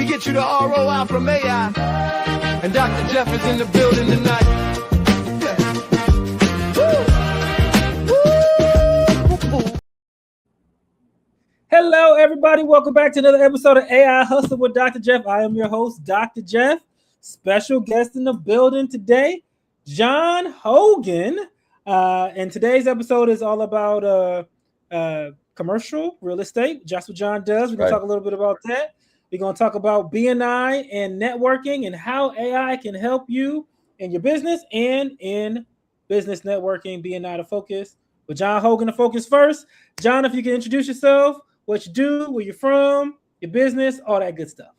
We get you the ROI from AI. And Dr. Jeff is in the building tonight. Hello, everybody. Welcome back to another episode of AI Hustle with Dr. Jeff. I am your host, Dr. Jeff. Special guest in the building today, John Hogan. And today's episode is all about commercial real estate. Just what John does. We're going to talk a little bit about that. We're going to talk about BNI and networking and how AI can help you in your business and in business networking. BNI to focus. With John Hogan to focus first. John, if you can introduce yourself, what you do, where you're from, your business, all that good stuff.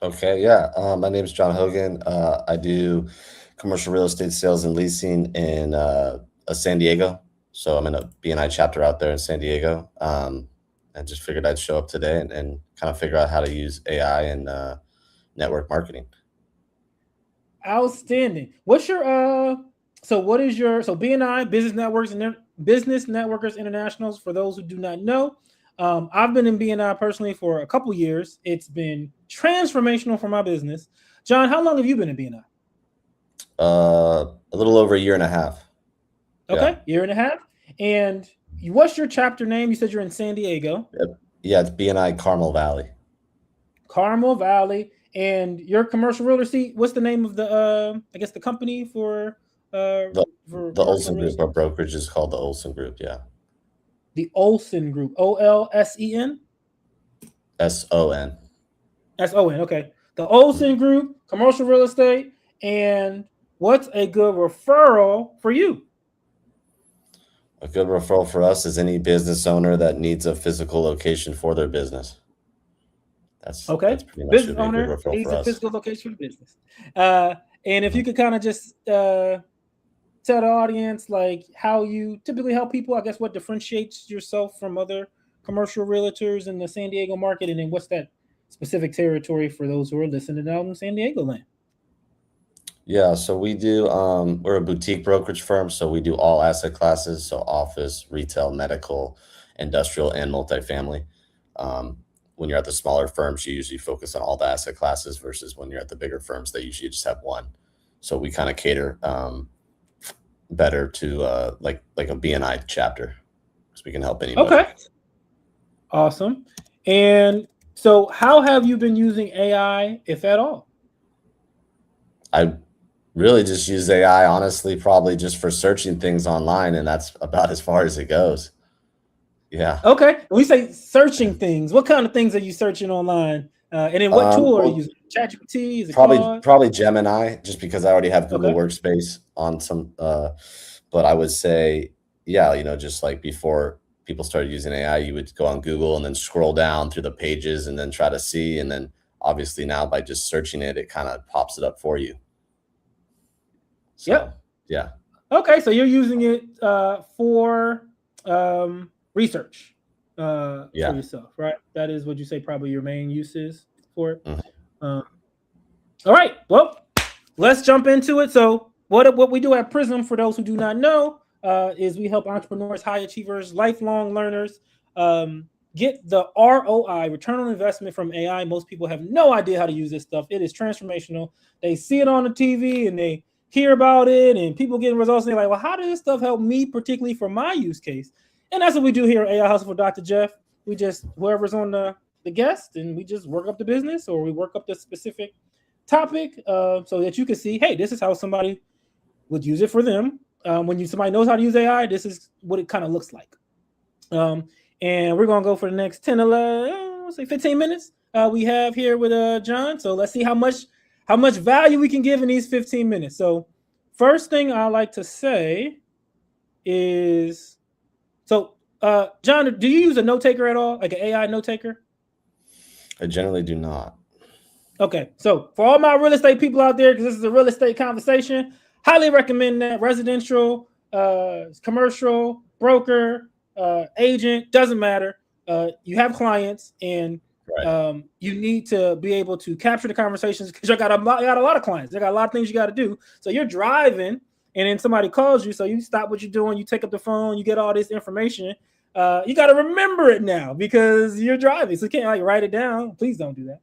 Okay, yeah. My name is John Hogan. I do commercial real estate sales and leasing in San Diego. So I'm in a BNI chapter out there in San Diego. And just figured I'd show up today and kind of figure out how to use AI and network marketing. Outstanding. What's your BNI, Business Networkers Internationals, for those who do not know. I've been in BNI personally for a couple years. It's been transformational for my business. John, how long have you been in BNI? A little over a year and a half. Okay, year and a half. And what's your chapter name? You said you're in San Diego. Yep. Yeah, it's BNI Carmel Valley. Carmel Valley. And your commercial real estate, what's the name of the the company for the Olsen Group? Our brokerage is called the Olsen Group. Yeah. The Olsen Group. OLSEN? SON. SON. Okay. The Olsen Group, commercial real estate. And what's a good referral for you? A good referral for us is any business owner that needs a physical location for their business. That's pretty much business owner needs a physical location for business. And if you could kind of just tell the audience like how you typically help people, I guess what differentiates yourself from other commercial realtors in the San Diego market, and then what's that specific territory for those who are listening out in San Diego land? Yeah, so we do, we're a boutique brokerage firm, so we do all asset classes, so office, retail, medical, industrial, and multifamily. When you're at the smaller firms, you usually focus on all the asset classes versus when you're at the bigger firms, they usually just have one. So we kind of cater better to like a BNI chapter, because we can help anybody. Okay. Awesome. And so how have you been using AI, if at all? I really just use AI, honestly, probably just for searching things online, and that's about as far as it goes. Yeah. Okay. When we say searching things, what kind of things are you searching online? And then what tool are you using? ChatGPT? Is it probably Gemini, just because I already have Google Workspace on some. But I would say, yeah, just like before people started using AI, you would go on Google and then scroll down through the pages and then try to see. And then obviously now by just searching it, it kind of pops it up for you. So, yeah. Okay. So you're using it for research for yourself, right? That is what you say probably your main use is for it. Mm-hmm. All right. Well, let's jump into it. So what we do at PRISM, for those who do not know, is we help entrepreneurs, high achievers, lifelong learners get the ROI, return on investment, from AI. Most people have no idea how to use this stuff. It is transformational. They see it on the TV and they hear about it and people getting results. And they're like, well, how does this stuff help me, particularly for my use case? And that's what we do here at AI Hustle for Dr. Jeff. We just, whoever's on the guest, and we just work up the business, or we work up the specific topic so that you can see, hey, this is how somebody would use it for them. When somebody knows how to use AI, this is what it kind of looks like. And we're going to go for the next 10, 11, let's say 15 minutes we have here with John. So let's see how much value we can give in these 15 minutes. So first thing I like to say is, John, do you use a note taker at all? Like an AI note taker? I generally do not. Okay. So for all my real estate people out there, because this is a real estate conversation, highly recommend that. Residential, commercial, broker, agent, doesn't matter. You have clients, and you need to be able to capture the conversations, because you got a lot of clients. They got a lot of things you got to do. So you're driving, and then somebody calls you. So you stop what you're doing, you take up the phone, you get all this information. you got to remember it now because you're driving. So you can't like write it down. Please don't do that.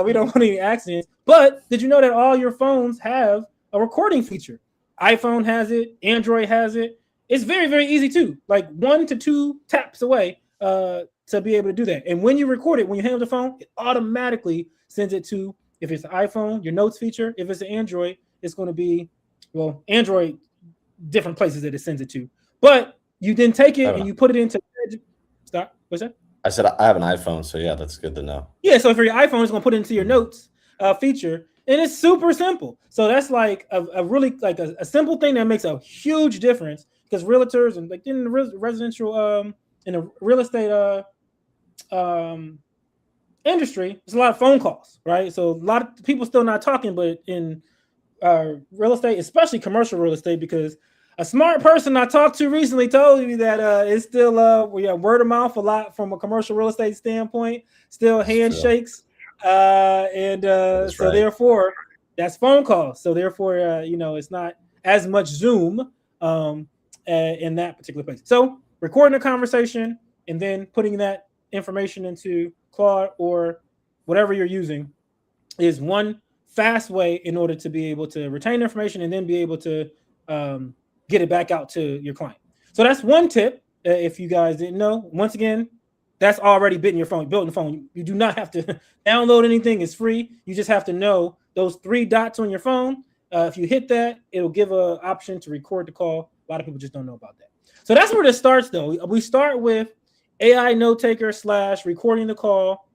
We don't want any accidents. But did you know that all your phones have a recording feature? iPhone has it. Android has it. It's very, very easy too. Like 1 to 2 taps away to be able to do that. And when you record it, when you hang up the phone, it automatically sends it to, if it's an iPhone, your notes feature. If it's an Android, it's going to be, well, Android, different places that it sends it to. But you then take it and you put it into, stop, what's that? I said I have an iPhone, so yeah, that's good to know. Yeah, so for your iPhone, it's going to put it into your notes feature, and it's super simple. So that's like a really like a simple thing that makes a huge difference, because realtors and like in the residential in the real estate industry, there's a lot of phone calls, right? So a lot of people still not talking, but in real estate, especially commercial real estate, because a smart person I talked to recently told me that it's still word of mouth a lot from a commercial real estate standpoint, still handshakes, and so therefore that's phone calls. So therefore, it's not as much Zoom in that particular place. So recording a conversation and then putting that information into Claude or whatever you're using is one fast way in order to be able to retain information and then be able to get it back out to your client. So that's one tip. If you guys didn't know, once again, that's already built in your phone. Built in the phone. You do not have to download anything. It's free. You just have to know those 3 dots on your phone. If you hit that, it'll give an option to record the call. A lot of people just don't know about that. So that's where this starts, though. We start with AI note taker / recording the call,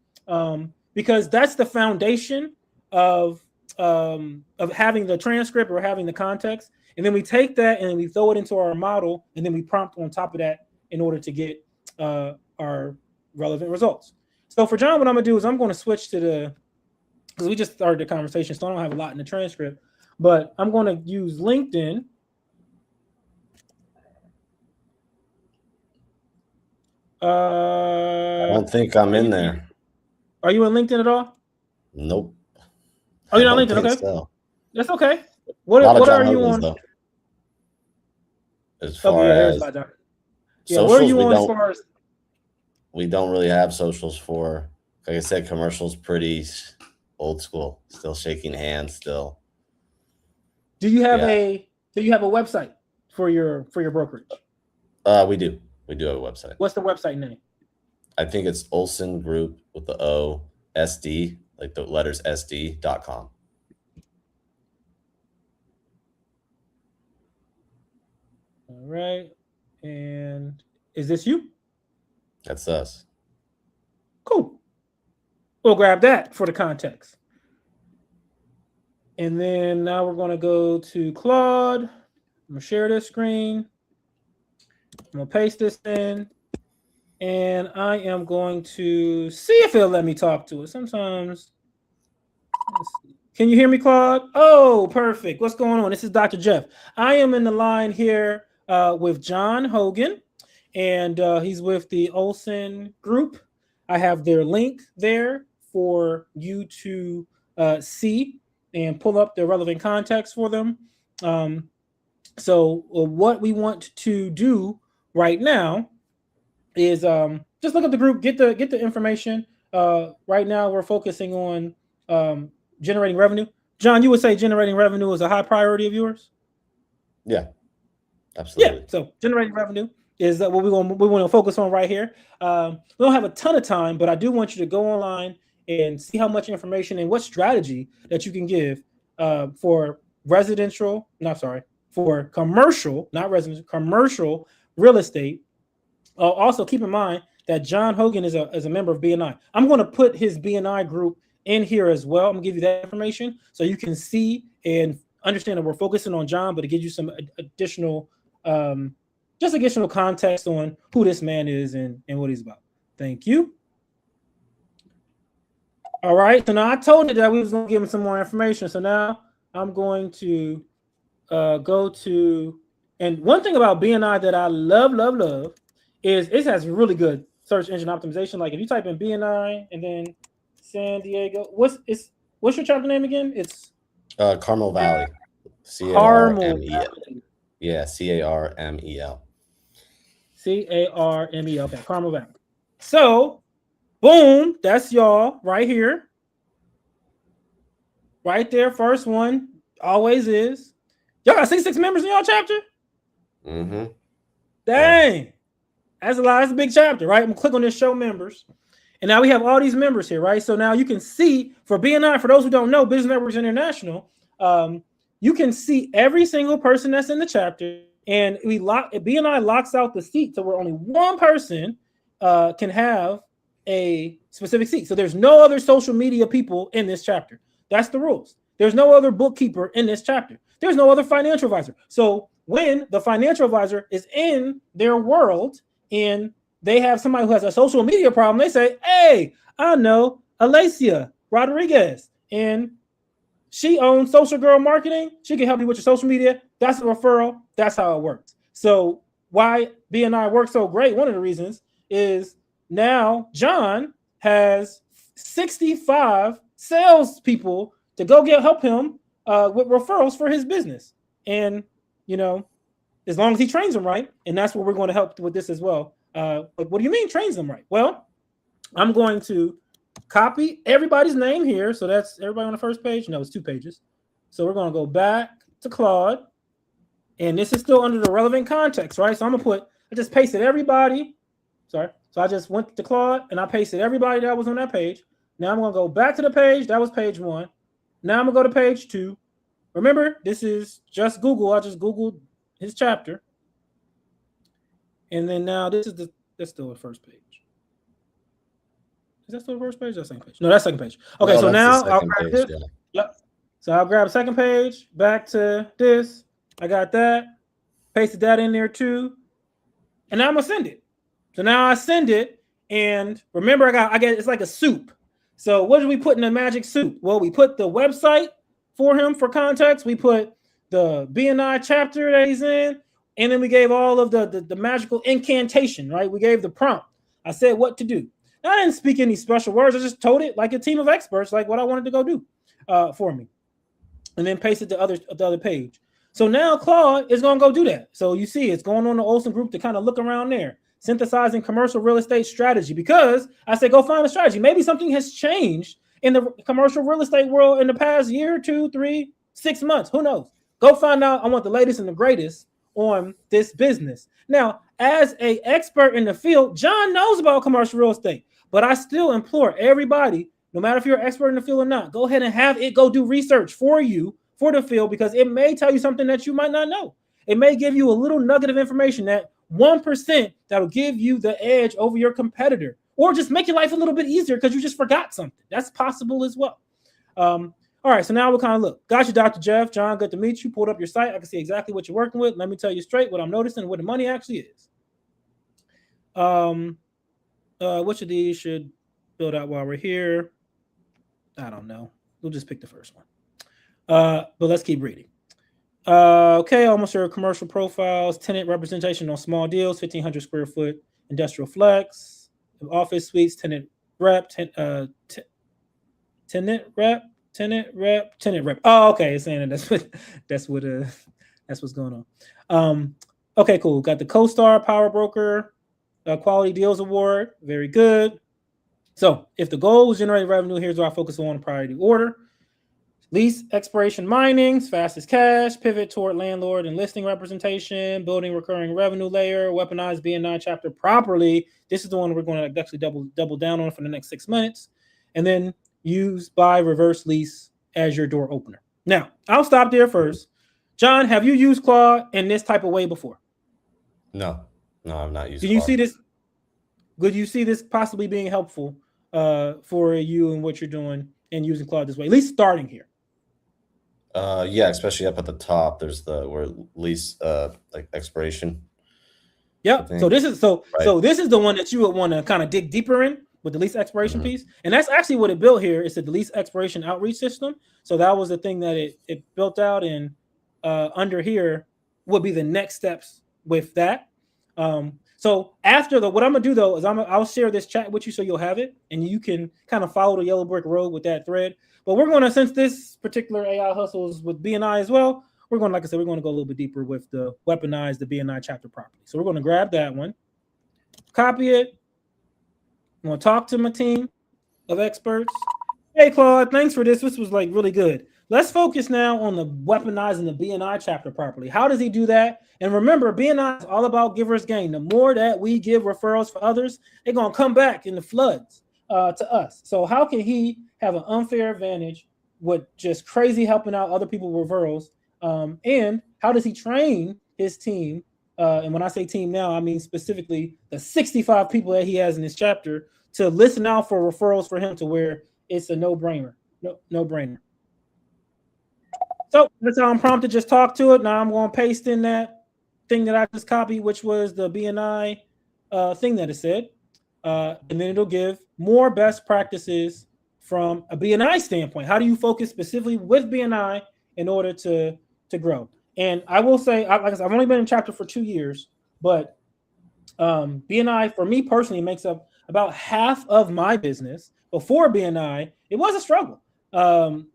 because that's the foundation of having the transcript or having the context. And then we take that and we throw it into our model, and then we prompt on top of that in order to get our relevant results. So for John, what I'm gonna do is I'm going to switch to because we just started the conversation, so I don't have a lot in the transcript, but I'm going to use LinkedIn. I don't think I'm in there. Are you in LinkedIn at all? Nope. Oh, you're not LinkedIn. Okay, so. That's okay. What are you on? Though. As far as socials, what are you on as far as? We don't really have socials for, like I said, commercials pretty old school, still shaking hands still. Do you have a website for your brokerage? We do have a website. What's the website name? I think it's Olsen Group with the O SD, like the letters SD.com. All right. And is this you? That's us. Cool. We'll grab that for the context. And then now we're going to go to Claude. I'm going to share this screen. I'm going to paste this in. And I am going to see if it'll let me talk to it. Sometimes. Can you hear me, Claude? Oh, perfect. What's going on? This is Dr. Jeff. I am in the line here with John Hogan, and he's with the Olsen Group. I have their link there for you to see and pull up the relevant context for them. So what we want to do right now is just look up the group, get the information. Right now, we're focusing on generating revenue. John, you would say generating revenue is a high priority of yours? Yeah, absolutely. Yeah, so generating revenue is what we want to focus on right here. We don't have a ton of time, but I do want you to go online and see how much information and what strategy that you can give for commercial, not residential, commercial real estate. Also, keep in mind that John Hogan is a member of BNI. I'm going to put his BNI group in here as well. I'm going to give you that information so you can see and understand that we're focusing on John, but it gives you some additional context on who this man is and what he's about. Thank you. All right. So now I told you that we was going to give him some more information. So now I'm going to go to, and one thing about BNI that I love is it has really good search engine optimization. Like if you type in BNI and then San Diego, what's your chapter name again? It's Carmel Valley. Carmel. Yeah, CARMEL. CARME. Okay, Carmel Valley. So, boom, that's y'all right here. Right there, first one, always is. Y'all got 66 members in y'all chapter? Mm-hmm. Dang. Yeah. That's a lot. That's a big chapter, right? I'm gonna click on this show members. And now we have all these members here, right? So now you can see for BNI, for those who don't know, Business Networks International, you can see every single person that's in the chapter. And BNI locks out the seat so where only one person can have a specific seat. So there's no other social media people in this chapter. That's the rules. There's no other bookkeeper in this chapter. There's no other financial advisor. So when the financial advisor is in their world and they have somebody who has a social media problem, they say, hey, I know Alicia Rodriguez, and she owns Social Girl Marketing. She can help you with your social media. That's a referral. That's how it works. So why BNI works so great, one of the reasons is now John has 65 salespeople to go help him with referrals for his business. And, you know, as long as he trains them right, and that's what we're going to help with this as well. What do you mean trains them right? Well, I'm going to copy everybody's name here. So that's everybody on the first page. No, it's 2 pages. So we're going to go back to Claude. And this is still under the relevant context, right? So I just pasted everybody. Sorry. So I just went to Claude and I pasted everybody that was on that page. Now I'm going to go back to the page. That was page 1. Now I'm going to go to page 2. Remember, this is just Google. I just Googled his chapter. And then now that's still the first page. Is that still the first page? That's the second page. No, that's second page. Okay, no, so now I'll grab this. Yeah. Yep. So I'll grab second page, back to this. I got that. Pasted that in there too. And now I'm gonna send it. So now I send it, and remember, I get it's like a soup. So what did we put in the magic soup? Well, we put the website for him for context. We put the BNI chapter that he's in. And then we gave all of the magical incantation, right? We gave the prompt. I said what to do. Now, I didn't speak any special words. I just told it like a team of experts, like what I wanted to go do for me. And then pasted the other page. So now Claude is going to go do that. So you see it's going on the Olsen group to kind of look around there. Synthesizing commercial real estate strategy. Because I said, go find a strategy. Maybe something has changed in the commercial real estate world in the past year, 2, 3, 6 months. Who knows? Go find out. I want the latest and the greatest on this business. Now, as an expert in the field, John knows about commercial real estate, but I still implore everybody, no matter if you're an expert in the field or not, go ahead and have it go do research for you for the field, because it may tell you something that you might not know. It may give you a little nugget of information, that 1% that'll give you the edge over your competitor, or just make your life a little bit easier because you just forgot something. That's possible as well. All right, so now we'll kind of look. Got you, Dr. Jeff. John, good to meet you. Pulled up your site. I can see exactly what you're working with. Let me tell you straight what I'm noticing, what the money actually is. Which of these should build out while we're here? I don't know. We'll just pick the first one. But let's keep reading. Okay, almost your commercial profiles, tenant representation on small deals, 1,500 square foot industrial flex, office suites, tenant rep, tenant rep. Oh, okay. It's saying that's what's going on. Okay, cool. Got the CoStar Power Broker Quality Deals Award. Very good. So if the goal was generate revenue, here's where I focus on priority order. Lease expiration mining, fast as cash, pivot toward landlord and listing representation, building recurring revenue layer, weaponize BNI chapter properly. This is the one we're going to actually double down on for the next 6 months. And then use buy reverse lease as your door opener. Now, I'll stop there first. John, have you used Claude in this type of way before? No, I've not used Can you see this? Would you see this possibly being helpful for you and what you're doing and using Claude this way? At least starting here. Yeah, especially up at the top. There's where lease like expiration. Yep. So this is this is the one that you would want to kind of dig deeper in with the lease expiration piece. And that's actually what it built here. It's the lease expiration outreach system. So that was the thing that it built out, and under here would be the next steps with that. So after what I'm gonna do though is I'll share this chat with you so you'll have it and you can kind of follow the yellow brick road with that thread. But we're gonna, since this particular AI hustles with BNI as well, we're going, like I said, we're going to go a little bit deeper with the weaponize the BNI chapter properly. So we're going to grab that one. copy it. I'm going to talk to my team of experts. Hey, Claude, thanks for this. This was like really good. Let's focus now on the weaponizing the BNI chapter properly. How does he do that? And remember, BNI is all about givers gain. The more that we give referrals for others, they're going to come back in the floods to us. So how can he have an unfair advantage with just crazy helping out other people with referrals? And how does he train his team? And when I say team now, I mean specifically the 65 people that he has in this chapter to listen out for referrals for him to where it's a no-brainer. No-brainer. So that's how I'm prompted. Just talk to it. Now I'm going to paste in that thing that I just copied, which was the BNI thing that it said. And then it'll give more best practices from a BNI standpoint. How do you focus specifically with BNI in order to grow? And I will say, like I said, I've only been in chapter for 2 years, but BNI for me personally makes up about half of my business. Before BNI, it was a struggle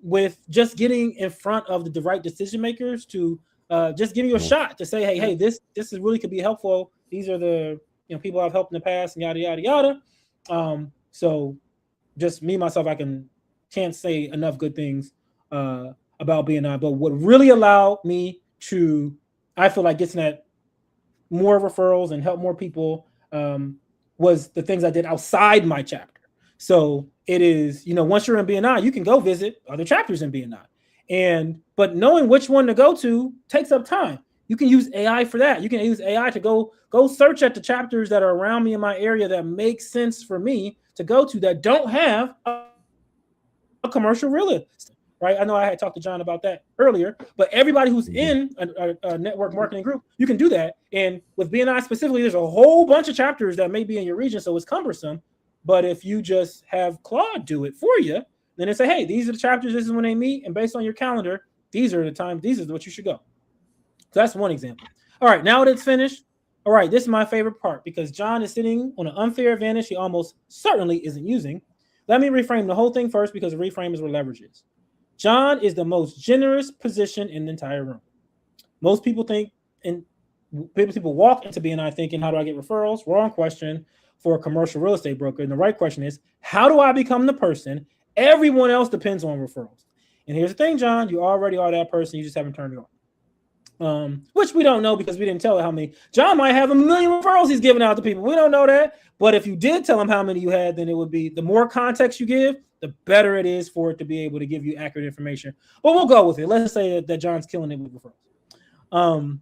with just getting in front of the right decision makers to just give you a shot to say, hey, this is really could be helpful. These are the people I've helped in the past, and yada yada yada. So just me myself, I can't say enough good things about BNI. But what really allowed me to, I feel like, getting at more referrals and help more people was the things I did outside my chapter. So it is, once you're in BNI, you can go visit other chapters in BNI. But knowing which one to go to takes up time. You can use AI for that. You can use AI to go search at the chapters that are around me in my area that make sense for me to go to that don't have a commercial real estate, right? I know I had talked to John about that earlier, but everybody who's in a network marketing group, you can do that. And with BNI specifically, there's a whole bunch of chapters that may be in your region, so it's cumbersome. But if you just have Claude do it for you, then they say, hey, these are the chapters, this is when they meet, and based on your calendar, these are the times, these is what you should go. So that's one example. All right, now that it's finished, all right, this is my favorite part because John is sitting on an unfair advantage he almost certainly isn't using. Let me reframe the whole thing first because the reframe is where leverage is. John is the most generous position in the entire room. Most people think, and people walk into BNI thinking, how do I get referrals? Wrong question for a commercial real estate broker. And the right question is, how do I become the person everyone else depends on referrals? And here's the thing, John, you already are that person. You just haven't turned it on. Which we don't know because we didn't tell how many. John might have 1 million referrals he's giving out to people. We don't know that. But if you did tell him how many you had, then it would be the more context you give, the better it is for it to be able to give you accurate information. But we'll go with it. Let's say that John's killing it with referrals.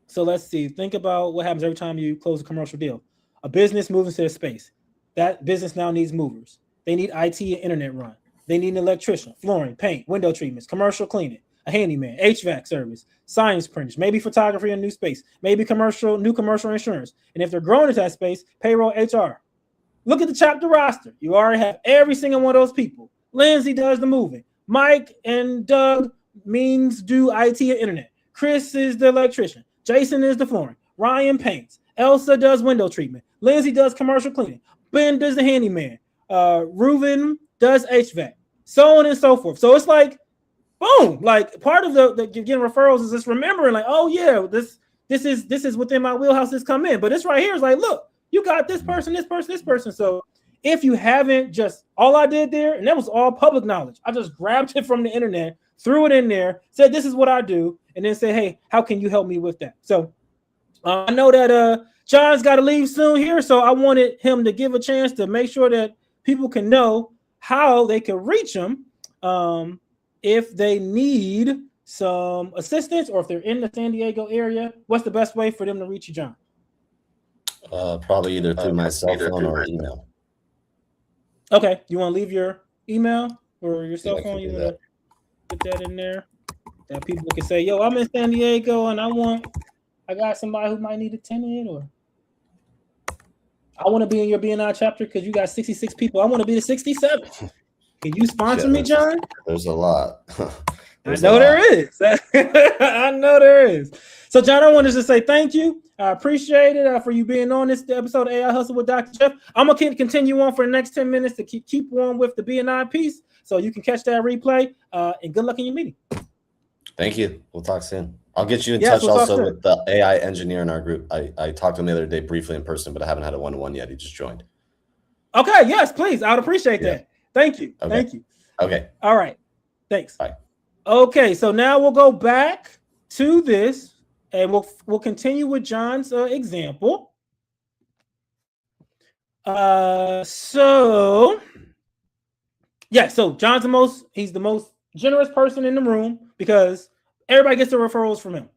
So let's see. Think about what happens every time you close a commercial deal. A business moves into a space. That business now needs movers. They need IT and internet run. They need an electrician, flooring, paint, window treatments, commercial cleaning, a handyman, HVAC service, science printers, maybe photography in a new space, maybe new commercial insurance. And if they're growing into that space, payroll, HR. Look at the chapter roster. You already have every single one of those people. Lindsay does the moving. Mike and Doug do IT and internet. Chris is the electrician. Jason is the flooring. Ryan paints. Elsa does window treatment. Lindsay does commercial cleaning. Ben does the handyman. Reuven does HVAC. So on and so forth. So it's like, boom, like part of the getting referrals is just remembering like, oh yeah, this is within my wheelhouse. This come in, but this right here is like, look, you got this person, this person, this person. So if you haven't, just all I did there, and that was all public knowledge. I just grabbed it from the internet, threw it in there, said this is what I do, and then say, hey, how can you help me with that? So I know that John's got to leave soon here, so I wanted him to give a chance to make sure that people can know how they can reach him if they need some assistance or if they're in the San Diego area. What's the best way for them to reach you, John? Probably either through my cell phone or email. Okay, you want to leave your email or your cell phone? You want to put that in there? That people can say, yo, I'm in San Diego and I got somebody who might need a tenant, or I want to be in your BNI chapter because you got 66 people. I want to be the 67. Can you sponsor me, John? There's a lot. I know there is. I know there is. So, John, I wanted to say thank you. I appreciate it for you being on this episode of AI Hustle with Dr. Jeff. I'm going to continue on for the next 10 minutes to keep on with the BNI piece so you can catch that replay. And good luck in your meeting. Thank you. We'll talk soon. I'll get you in touch also with the AI engineer in our group. I talked to him the other day briefly in person, but I haven't had a one-on-one yet. He just joined. Okay, yes, please. I would appreciate that. Thank you. Okay. Thank you. Okay. All right. Thanks. Bye. Okay, so now we'll go back to this and we'll continue with John's example. So John's he's the most generous person in the room because everybody gets the referrals from him.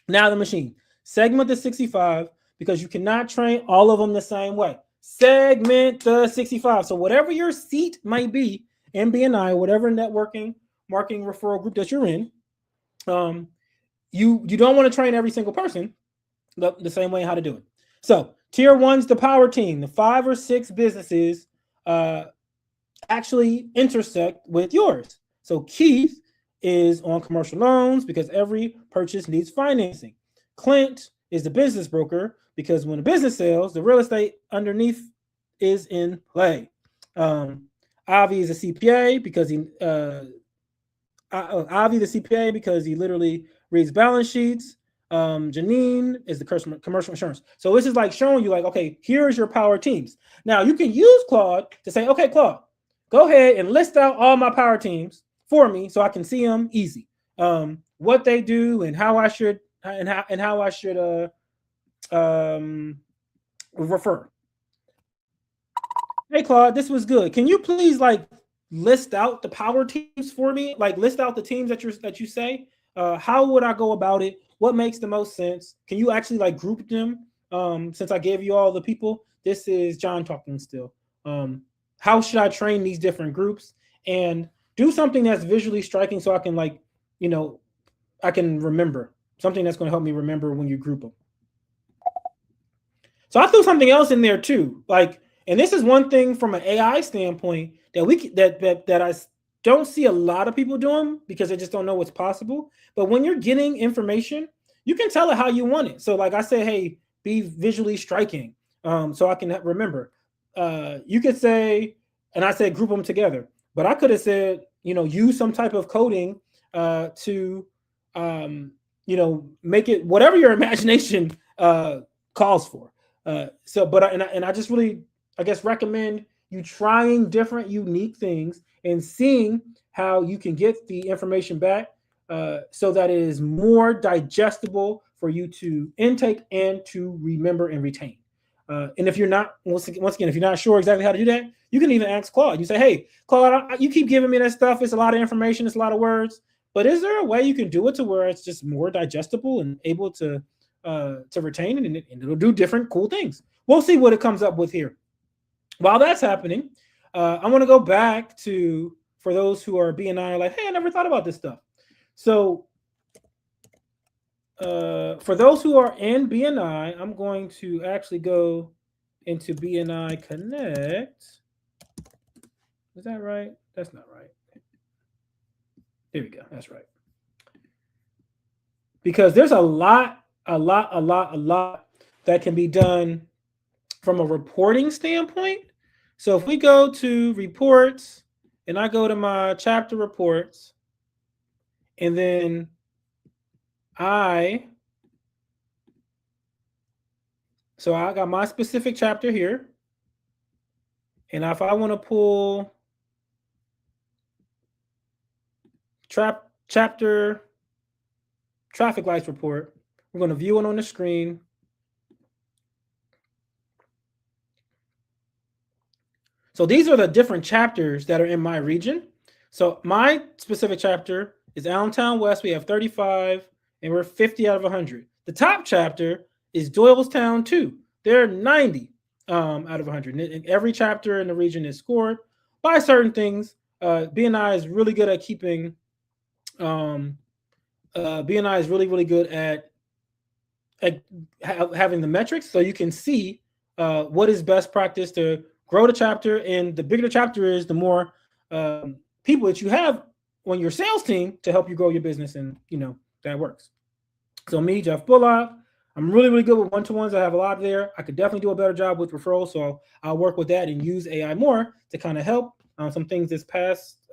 Now the machine. Segment the 65 because you cannot train all of them the same way. Segment the 65. So whatever your seat might be in BNI, whatever networking, marketing referral group that you're in, you don't want to train every single person the same way how to do it. So tier one's the power team. The 5 or 6 businesses actually intersect with yours. So Keith is on commercial loans because every purchase needs financing. Clint is the business broker because when a business sells, the real estate underneath is in play. Avi is a CPA because he literally reads balance sheets. Janine is the commercial insurance. So this is like showing you like, okay, here's your power teams. Now you can use Claude to say, okay, Claude, go ahead and list out all my power teams for me so I can see them easy. What they do and how I should refer. Hey Claude, this was good. Can you please like list out the power teams for me? Like list out the teams that you say. How would I go about it? What makes the most sense? Can you actually like group them? Since I gave you all the people, this is John talking still. How should I train these different groups and do something that's visually striking so I can like, I can remember something that's going to help me remember when you group them. So I threw something else in there too. Like, and this is one thing from an AI standpoint that I don't see a lot of people doing because they just don't know what's possible. But when you're getting information, you can tell it how you want it. So like I say, hey, be visually striking so I can remember. You could say, and I said group them together, but I could have said, use some type of coding to, make it whatever your imagination calls for. I just really, I guess, recommend you trying different unique things and seeing how you can get the information back so that it is more digestible for you to intake and to remember and retain. And if you're not, once again, if you're not sure exactly how to do that, you can even ask Claude. You say, hey, Claude, you keep giving me that stuff. It's a lot of information. It's a lot of words. But is there a way you can do it to where it's just more digestible and able to retain and it'll do different cool things? We'll see what it comes up with here. While that's happening, I want to go back to, for those who are BNI, like, hey, I never thought about this stuff. So for those who are in BNI, I'm going to actually go into BNI Connect. Is that right? That's not right. There we go. That's right. Because there's a lot that can be done from a reporting standpoint. So if we go to reports and I go to my chapter reports, and then I got my specific chapter here. And if I want to pull chapter traffic lights report, we're going to view it on the screen. So these are the different chapters that are in my region. So my specific chapter is Allentown West. We have 35 and we're 50 out of 100. The top chapter is Doylestown 2. They're 90 out of 100. And every chapter in the region is scored by certain things. BNI is really good at keeping, BNI is really good at having the metrics so you can see what is best practice to grow the chapter. And the bigger the chapter is, the more people that you have on your sales team to help you grow your business. And, that works. So me, Jeff Bullock, I'm really good with one-to-ones. I have a lot there. I could definitely do a better job with referrals. So I'll work with that and use AI more to kind of help. Some things this past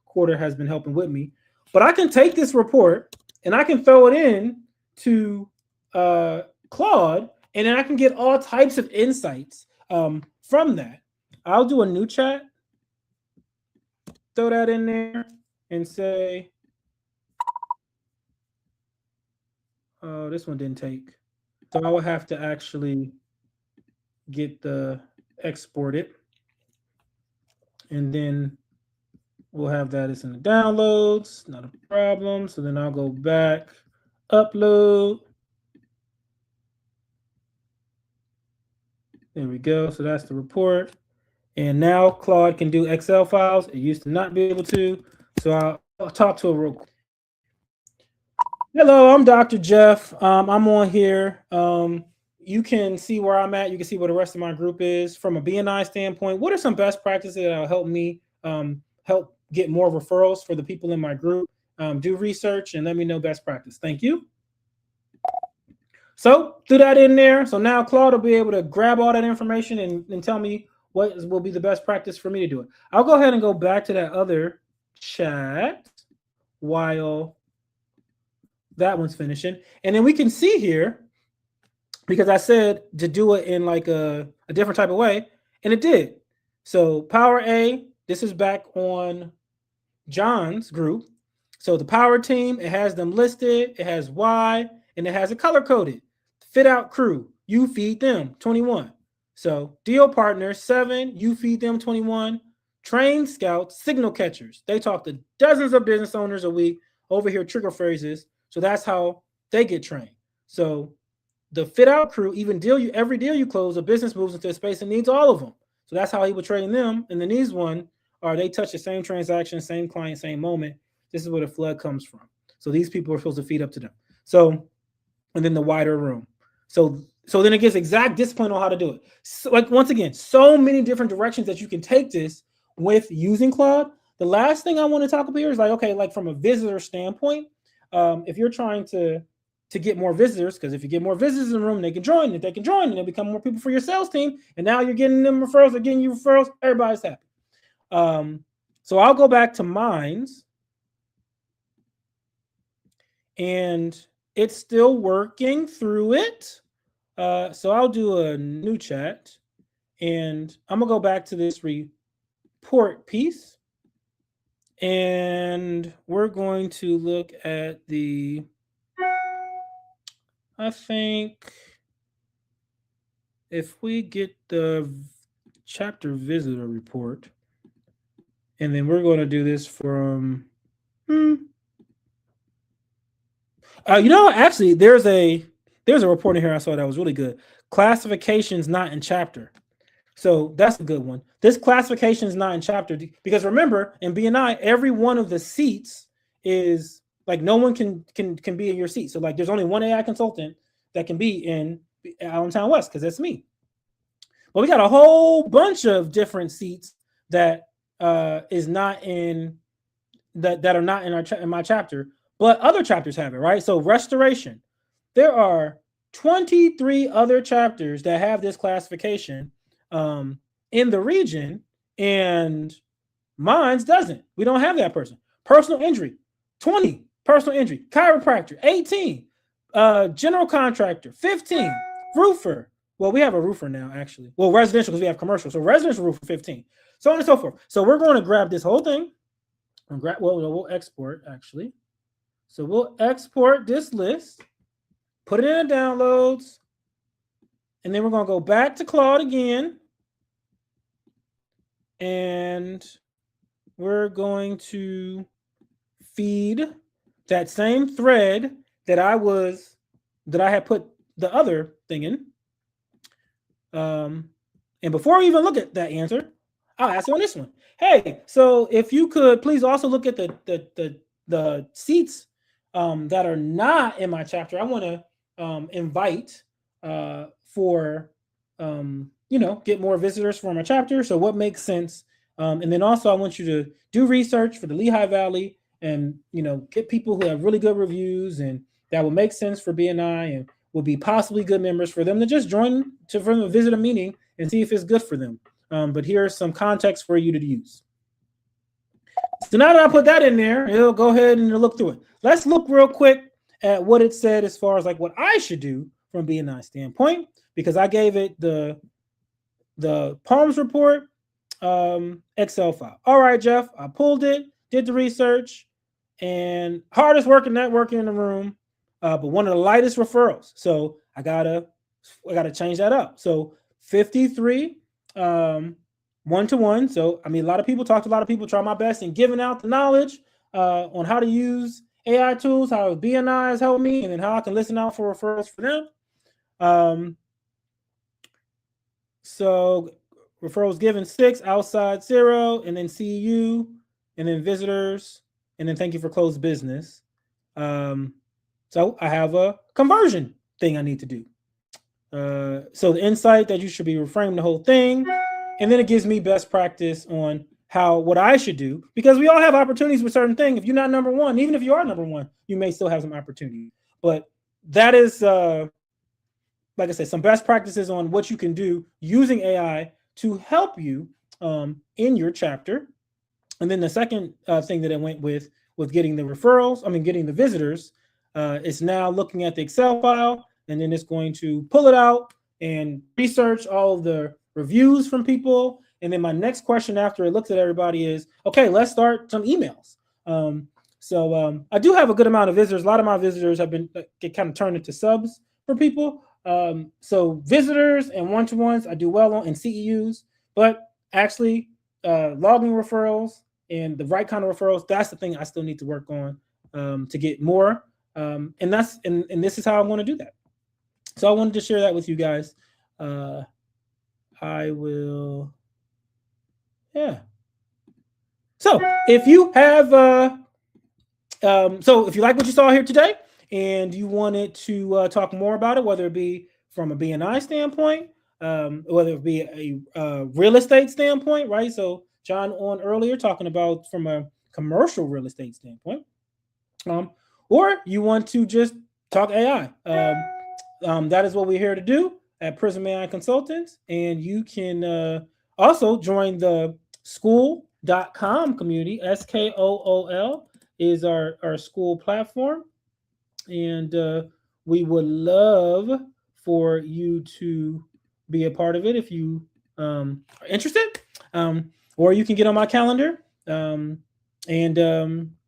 quarter has been helping with me. But I can take this report and I can throw it in to Claude, and then I can get all types of insights from that. I'll do a new chat, throw that in there, and say, oh, this one didn't take. So I will have to actually get the export it. And then we'll have that as in the downloads, not a problem. So then I'll go back, upload. There we go. So that's the report. And now Claude can do Excel files. It used to not be able to. So I'll talk to it real quick. Hello, I'm Dr. Jeff. I'm on here. You can see where I'm at. You can see where the rest of my group is. From a BNI standpoint, what are some best practices that will help me help get more referrals for the people in my group? Do research and let me know best practice. Thank you. So do that in there. So now Claude will be able to grab all that information and tell me what will be the best practice for me to do it. I'll go ahead and go back to that other chat while that one's finishing. And then we can see here, because I said to do it in like a different type of way, and it did. So Power A, this is back on John's group. So the Power team, it has them listed, it has Y, and it has it color coded. Fit out crew, you feed them 21. So deal partners 7, you feed them 21. Trained scouts, signal catchers. They talk to dozens of business owners a week. Over here, trigger phrases. So that's how they get trained. So the fit out crew, even every deal you close, a business moves into a space and needs all of them. So that's how he would train them. And the needs one are they touch the same transaction, same client, same moment. This is where the flood comes from. So these people are supposed to feed up to them. So, and then the wider room. So then it gives exact discipline on how to do it. So, like, once again, so many different directions that you can take this with using Claude. The last thing I want to talk about here is like, okay, like from a visitor standpoint, if you're trying to get more visitors, because if you get more visitors in the room, they can join, and they'll become more people for your sales team. And now you're getting them referrals, they're getting you referrals, everybody's happy. So I'll go back to Minds, and it's still working through it. So I'll do a new chat, and I'm gonna go back to this report piece. And we're going to look at I think if we get the chapter visitor report, and then we're going to do this from, actually there's a report in here I saw that was really good. Classifications not in chapter. So that's a good one. This classification is not in chapter, because remember, in BNI, every one of the seats is like no one can be in your seat. So like there's only one AI consultant that can be in Allentown West, because that's me. Well, we got a whole bunch of different seats that is not in that are not in my chapter, but other chapters have it, right? So restoration, there are 23 other chapters that have this classification in the region, and Mine's doesn't. We don't have that person. Personal injury, 20. Personal injury. Chiropractor, 18. General contractor, 15. Roofer. Well, we have a roofer now, actually. Well, residential, because we have commercial. So residential roofer, 15. So on and so forth. So we're going to grab this whole thing. We'll export, actually. So we'll export this list, put it in the downloads, and then we're going to go back to Claude again. And we're going to feed that same thread that I had put the other thing in. And before we even look at that answer, I'll ask you on this one. Hey, so if you could please also look at the seats that are not in my chapter. I want to invite for get more visitors for my chapter. So what makes sense? And then also I want you to do research for the Lehigh Valley and, get people who have really good reviews and that will make sense for BNI and will be possibly good members for them to just join from a visit a meeting and see if it's good for them. But here's some context for you to use. So now that I put that in there, it'll go ahead and look through it. Let's look real quick at what it said as far as like what I should do from BNI standpoint, because I gave it the Palms report Excel file. All right, Jeff, I pulled it, did the research, and hardest working networking in the room, but one of the lightest referrals. So I gotta change that up. So 53 one-to-one. So I mean, a lot of people talk to a lot of people, try my best in giving out the knowledge on how to use AI tools, how BNI has helped me, and then how I can listen out for referrals for them. So referrals given 6, outside 0, and then CEU, and then visitors, and then thank you for closed business. So I have a conversion thing I need to do. So the insight that you should be reframing the whole thing, and then it gives me best practice on what I should do, because we all have opportunities with certain things. If you're not number one, even if you are number one, you may still have some opportunity. But that is, like I said, some best practices on what you can do using AI to help you in your chapter. And then the second thing that I went with getting the referrals, getting the visitors, is now looking at the Excel file, and then it's going to pull it out and research all of the reviews from people. And then my next question after it looks at everybody is, okay, let's start some emails. So I do have a good amount of visitors. A lot of my visitors have been get kind of turned into subs for people. So visitors and one-to-ones I do well on, and CEUs, but actually logging referrals and the right kind of referrals, that's the thing I still need to work on to get more. And this is how I want to do that. So I wanted to share that with you guys. I will, yeah. So if you have, so if you like what you saw here today and you wanted to talk more about it, whether it be from a BNI standpoint, whether it be a real estate standpoint, right? So John on earlier talking about from a commercial real estate standpoint, or you want to just talk AI. That is what we're here to do at PRISM AI Consultants. And you can also join the school.com community. SKOOL is our school platform. And we would love for you to be a part of it if you are interested. Or you can get on my calendar. And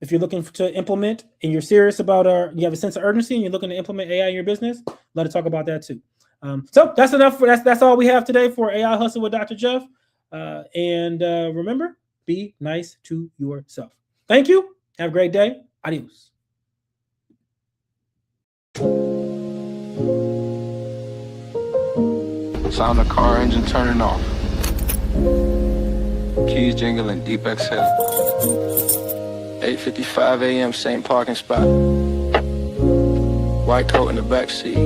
if you're looking to implement and you're serious about you have a sense of urgency and you're looking to implement AI in your business, let us talk about that too. So that's enough. That's all we have today for AI Hustle with Dr. Jeff. And remember, be nice to yourself. Thank you. Have a great day. Adios. Sound the car engine turning off. Keys jingling, deep exhale. 8:55 a.m. same parking spot. White coat in the back seat.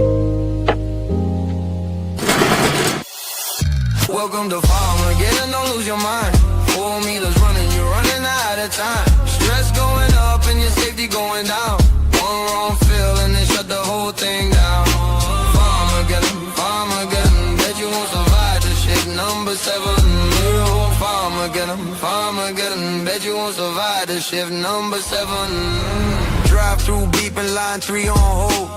Welcome to Farmageddon, don't lose your mind. 4 meters running, you're running out of time. Stress going up and your safety going down. One wrong feel and they shut the whole thing down. Farmageddon, Farmageddon, bet you won't survive this shit. Number 7, Farmageddon, bet you won't survive this shift. Number 7. Drive through beeping, line 3 on hold.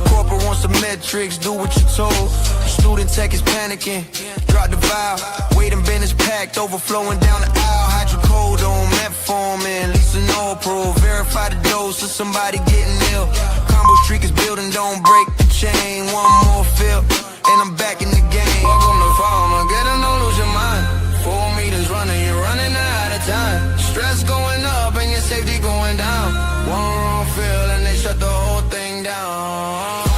Corporate wants some metrics, do what you're told. Student tech is panicking, drop the vial. Waiting bin is packed, overflowing down the aisle. Hydrocodone, metformin, lisinopril. Verify the dose of somebody getting ill. Combo streak is building, don't break the chain. One more fill, and I'm back in the game. Welcome to Farmageddon, don't lose your mind. 4 meters running, you're running out of time. Stress going up and your safety going down. One wrong feel and they shut the whole thing down.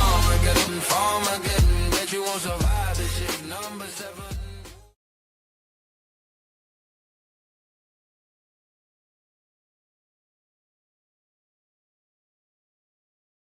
Farmageddon, bet you won't survive this shit. Number 7.